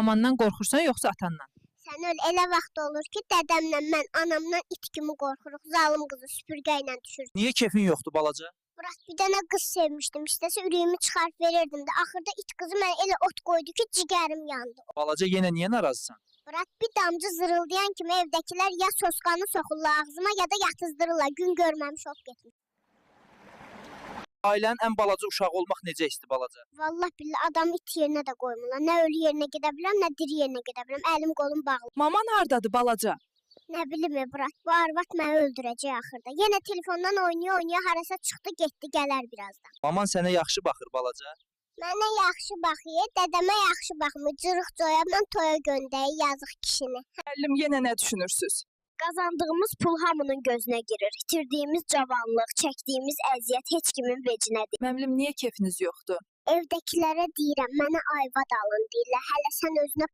Amandan qorxursan yoxsa atandan? Sən öl elə vaxt olur ki, dədəmlə mən anamdan it kimi qorxuruq. Zalım qızı süpürgə ilə düşür. Niyə kefin yoxdur balaca? Murat, bir dənə qız sevmişdim. İstəsə ürəyimi çıxarıb verirdim də. Axırda it qızı mənə elə ot qoydu ki, cigərim yandı. Balaca yenə niyə narazısan? Murat, bir damcı zırıldayan kimi evdəkilər ya sosqanı soxurlar ağzıma, ya da yatızdırırlar. Gün görməmiş ot getmiş. Ailənin ən balaca uşağı olmaq necə isti balaca? Vallahi billah adamı it yerinə də qoymurlar. Nə ölü yerinə gedə bilirəm, nə diri yerinə gedə bilirəm. Əlim qolum bağlı. Maman hardadır balaca? Nə bilim Murat, bu arvad məni öldürəcək axırda. Yenə telefondan oynaya-oynaya harasa çıxdı, getdi, gələr birazdan. Maman sənə yaxşı baxır balaca. Mənə yaxşı baxır, dədəmə yaxşı baxmır. Cırıq coyabla toya göndərir yazıq kişini. Müəllim, yenə nə düşünürsüz? Qazandığımız pul hamının gözünə girir. İtirdiyimiz cavanlıq, çəkdiyimiz əziyyət heç kimin vecinə deyil. Müəllim, niyə kefiniz yoxdur? Evdəkilərə deyirəm, mənə ayva dalın deyirlər. Hələ sən özünə